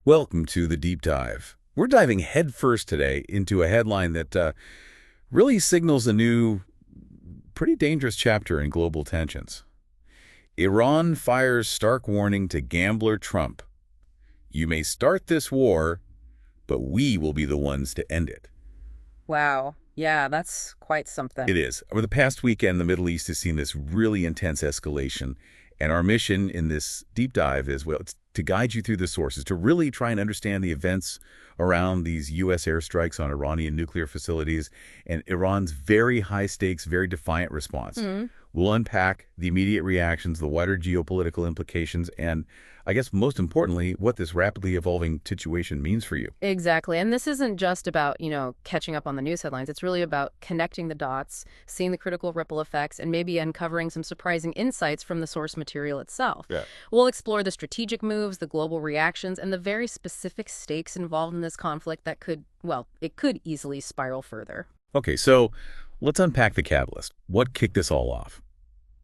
Welcome to the deep dive. We're diving headfirst today into a headline that really signals a new, pretty dangerous chapter in global tensions. Iran fires stark warning to gambler Trump. You may start this war, but we will be the ones to end it. Wow. Yeah, that's quite something. It is. Over the past weekend, the Middle East has seen this really intense escalation, and our mission in this deep dive is, well, it's to guide you through the sources, to really try and understand the events around these U.S. airstrikes on Iranian nuclear facilities and Iran's very high-stakes, very defiant response. We'll unpack the immediate reactions, the wider geopolitical implications, and I guess most importantly, what this rapidly evolving situation means for you. Exactly. And this isn't just about, catching up on the news headlines. It's really about connecting the dots, seeing the critical ripple effects, and maybe uncovering some surprising insights from the source material itself. Yeah. We'll explore the strategic moves, the global reactions, and the very specific stakes involved in this conflict that could, it could easily spiral further. Okay, so let's unpack the catalyst. What kicked this all off?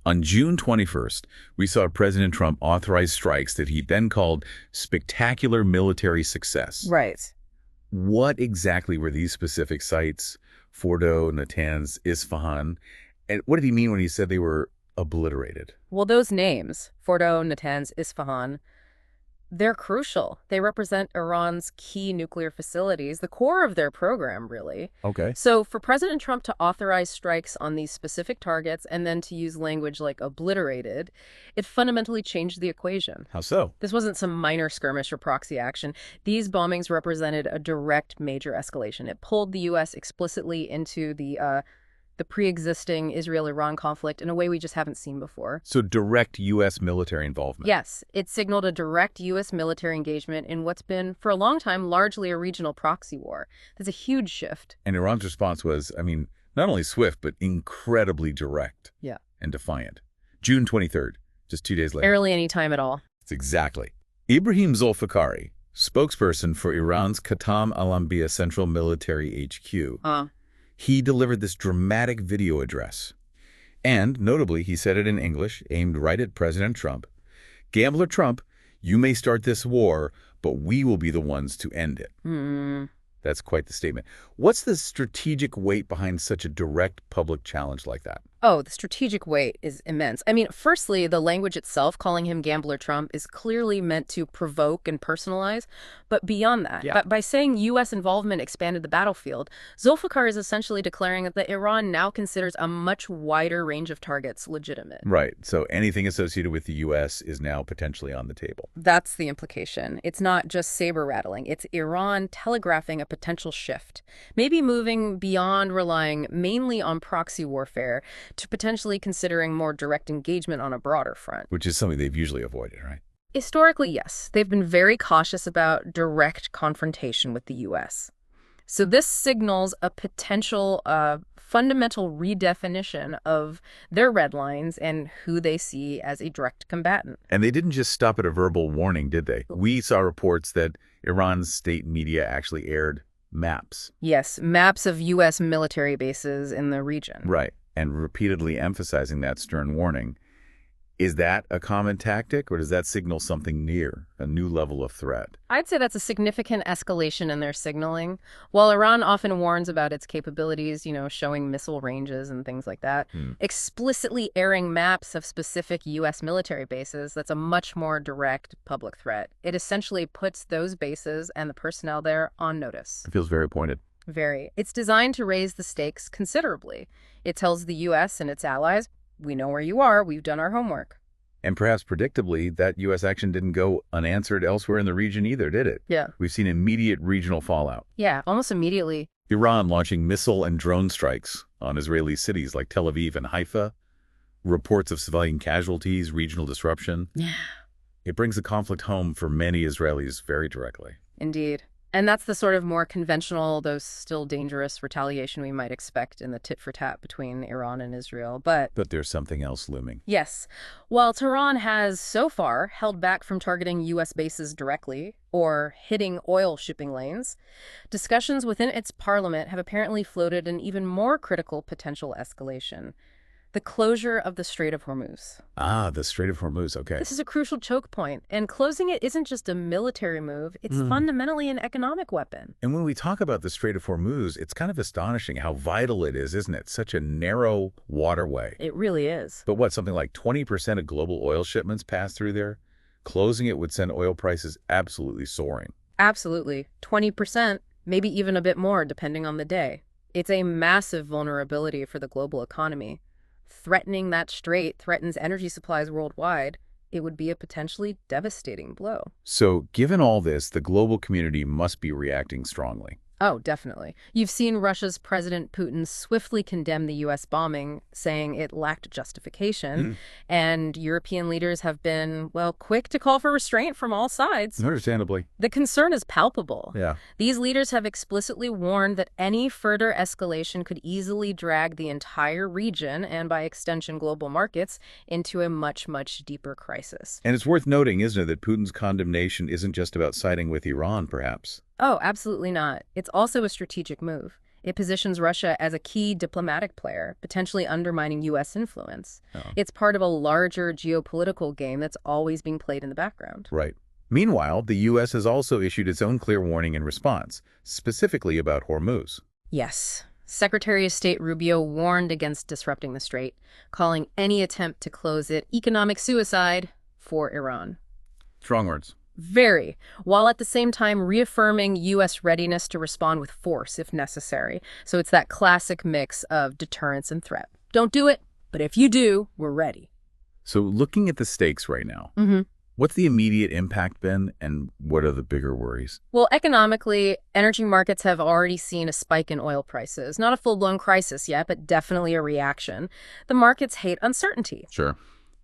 On June 21st, we saw President Trump authorize strikes that he then called spectacular military success. Right. What exactly were these specific sites? Fordo, Natanz, Isfahan. And what did he mean when he said they were obliterated? Well, those names, Fordo, Natanz, Isfahan, they're crucial. They represent Iran's key nuclear facilities, the core of their program, really. Okay. So for President Trump to authorize strikes on these specific targets and then to use language like obliterated, it fundamentally changed the equation. How so? This wasn't some minor skirmish or proxy action. These bombings represented a direct major escalation. It pulled the U.S. explicitly into the pre-existing Israel-Iran conflict in a way we just haven't seen before. So direct U.S. military involvement. Yes, it signaled a direct U.S. military engagement in what's been, for a long time, largely a regional proxy war. That's a huge shift. And Iran's response was, not only swift, but incredibly direct. Yeah. And defiant. June 23rd, just 2 days later. Barely any time at all. It's exactly. Ibrahim Zolfikari, spokesperson for Iran's Qatam Al-Anbiya Central Military HQ, he delivered this dramatic video address. And, notably, he said it in English, aimed right at President Trump. Gambler Trump, you may start this war, but we will be the ones to end it. That's quite the statement. What's the strategic weight behind such a direct public challenge like that? Oh, the strategic weight is immense. Firstly, the language itself, calling him Gambler Trump, is clearly meant to provoke and personalize. But beyond that, by saying U.S. involvement expanded the battlefield, Zulfikar is essentially declaring that Iran now considers a much wider range of targets legitimate. Right. So anything associated with the U.S. is now potentially on the table. That's the implication. It's not just saber rattling. It's Iran telegraphing a potential shift, maybe moving beyond relying mainly on proxy warfare to potentially considering more direct engagement on a broader front. Which is something they've usually avoided, right? Historically, yes. They've been very cautious about direct confrontation with the U.S. So this signals a potential fundamental redefinition of their red lines and who they see as a direct combatant. And they didn't just stop at a verbal warning, did they? We saw reports that Iran's state media actually aired maps. Yes, maps of U.S. military bases in the region. Right. And repeatedly emphasizing that stern warning. Is that a common tactic, or does that signal something near, a new level of threat? I'd say that's a significant escalation in their signaling. While Iran often warns about its capabilities, showing missile ranges and things like that, explicitly airing maps of specific U.S. military bases, that's a much more direct public threat. It essentially puts those bases and the personnel there on notice. It feels very pointed. Very. It's designed to raise the stakes considerably. It tells the U.S. and its allies, we know where you are, we've done our homework. And perhaps predictably, that U.S. action didn't go unanswered elsewhere in the region either, did it? Yeah. We've seen immediate regional fallout. Yeah, almost immediately. Iran launching missile and drone strikes on Israeli cities like Tel Aviv and Haifa. Reports of civilian casualties, regional disruption. Yeah. It brings the conflict home for many Israelis very directly. Indeed. And that's the sort of more conventional, though still dangerous, retaliation we might expect in the tit-for-tat between Iran and Israel. But there's something else looming. Yes. While Tehran has so far held back from targeting U.S. bases directly or hitting oil shipping lanes, discussions within its parliament have apparently floated an even more critical potential escalation. The closure of the Strait of Hormuz. Ah, the Strait of Hormuz, okay. This is a crucial choke point, and closing it isn't just a military move, it's fundamentally an economic weapon. And when we talk about the Strait of Hormuz, it's kind of astonishing how vital it is, isn't it? Such a narrow waterway. It really is. But what, something like 20% of global oil shipments pass through there? Closing it would send oil prices absolutely soaring. Absolutely. 20%, maybe even a bit more, depending on the day. It's a massive vulnerability for the global economy. Threatening that strait threatens energy supplies worldwide. It would be a potentially devastating blow. So, given all this, the global community must be reacting strongly. Oh, definitely. You've seen Russia's President Putin swiftly condemn the U.S. bombing, saying it lacked justification. And European leaders have been, well, quick to call for restraint from all sides. Understandably. The concern is palpable. Yeah. These leaders have explicitly warned that any further escalation could easily drag the entire region, and by extension global markets, into a much, much deeper crisis. And it's worth noting, isn't it, that Putin's condemnation isn't just about siding with Iran, perhaps? Oh, absolutely not. It's also a strategic move. It positions Russia as a key diplomatic player, potentially undermining U.S. influence. It's part of a larger geopolitical game that's always being played in the background. Right. Meanwhile, the U.S. has also issued its own clear warning in response, specifically about Hormuz. Yes. Secretary of State Rubio warned against disrupting the strait, calling any attempt to close it economic suicide for Iran. Strong words. Very, while at the same time reaffirming U.S. readiness to respond with force if necessary. So it's that classic mix of deterrence and threat. Don't do it, but if you do, we're ready. So looking at the stakes right now, what's the immediate impact been, and what are the bigger worries? Well, economically, energy markets have already seen a spike in oil prices. Not a full-blown crisis yet, but definitely a reaction. The markets hate uncertainty. Sure.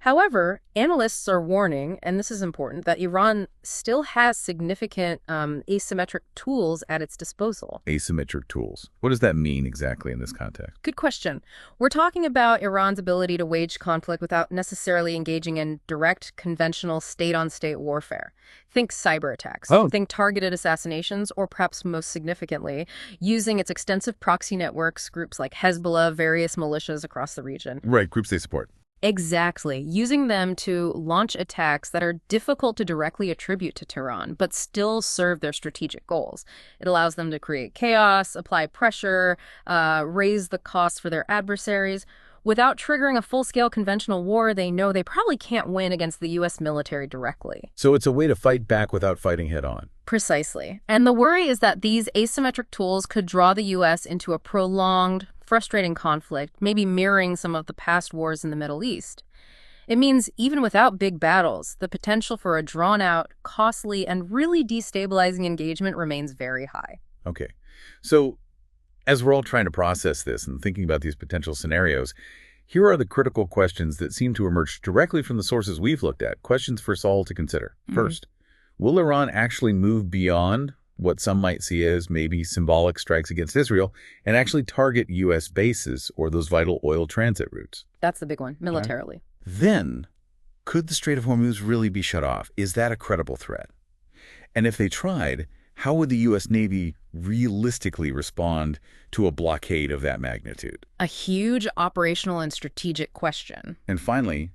However, analysts are warning, and this is important, that Iran still has significant asymmetric tools at its disposal. Asymmetric tools. What does that mean exactly in this context? Good question. We're talking about Iran's ability to wage conflict without necessarily engaging in direct, conventional state-on-state warfare. Think cyber attacks. Think targeted assassinations, or perhaps most significantly, using its extensive proxy networks, groups like Hezbollah, various militias across the region. Right, groups they support. Exactly. Using them to launch attacks that are difficult to directly attribute to Tehran, but still serve their strategic goals. It allows them to create chaos, apply pressure, raise the costs for their adversaries. Without triggering a full-scale conventional war, they know they probably can't win against the U.S. military directly. So it's a way to fight back without fighting head-on. Precisely. And the worry is that these asymmetric tools could draw the U.S. into a prolonged, frustrating conflict, maybe mirroring some of the past wars in the Middle East. It means even without big battles, the potential for a drawn-out, costly, and really destabilizing engagement remains very high. Okay. So as we're all trying to process this and thinking about these potential scenarios, here are the critical questions that seem to emerge directly from the sources we've looked at, questions for us all to consider. First, will Iran actually move beyond what some might see as maybe symbolic strikes against Israel and actually target U.S. bases or those vital oil transit routes? That's the big one, militarily. Then, could the Strait of Hormuz really be shut off? Is that a credible threat? And if they tried, how would the U.S. Navy realistically respond to a blockade of that magnitude? A huge operational and strategic question. And finally,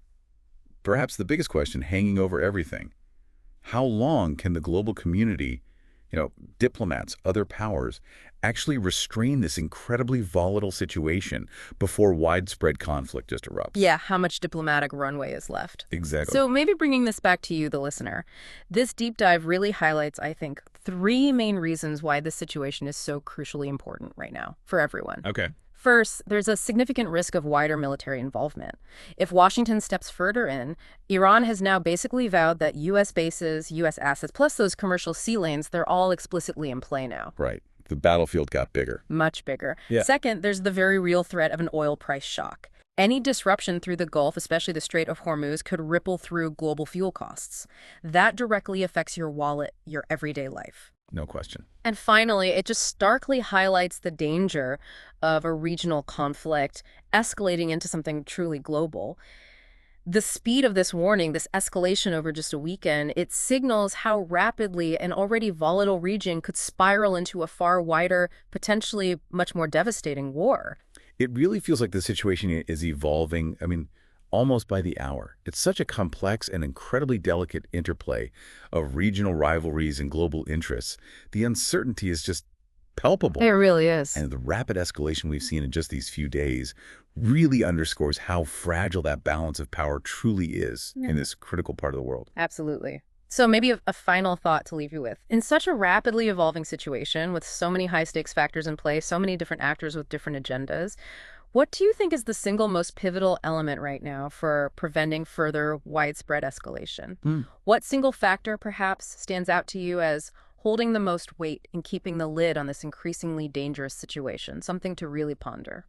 perhaps the biggest question hanging over everything, how long can the global community, diplomats, other powers, actually restrain this incredibly volatile situation before widespread conflict just erupts? Yeah, how much diplomatic runway is left. Exactly. So maybe bringing this back to you, the listener, this deep dive really highlights, I think, 3 main reasons why this situation is so crucially important right now for everyone. Okay. First, there's a significant risk of wider military involvement. If Washington steps further in, Iran has now basically vowed that U.S. bases, U.S. assets, plus those commercial sea lanes, they're all explicitly in play now. Right. The battlefield got bigger. Much bigger. Yeah. Second, there's the very real threat of an oil price shock. Any disruption through the Gulf, especially the Strait of Hormuz, could ripple through global fuel costs. That directly affects your wallet, your everyday life. No question. And finally, it just starkly highlights the danger of a regional conflict escalating into something truly global. The speed of this warning, this escalation over just a weekend, it signals how rapidly an already volatile region could spiral into a far wider, potentially much more devastating war. It really feels like the situation is evolving, I mean, almost by the hour. It's such a complex and incredibly delicate interplay of regional rivalries and global interests. The uncertainty is just It palpable. really is. And the rapid escalation we've seen in just these few days really underscores how fragile that balance of power truly is in this critical part of the world. Absolutely. So maybe a final thought to leave you with. In such a rapidly evolving situation with so many high stakes factors in play, so many different actors with different agendas, what do you think is the single most pivotal element right now for preventing further widespread escalation? What single factor perhaps stands out to you as holding the most weight in keeping the lid on this increasingly dangerous situation? Something to really ponder.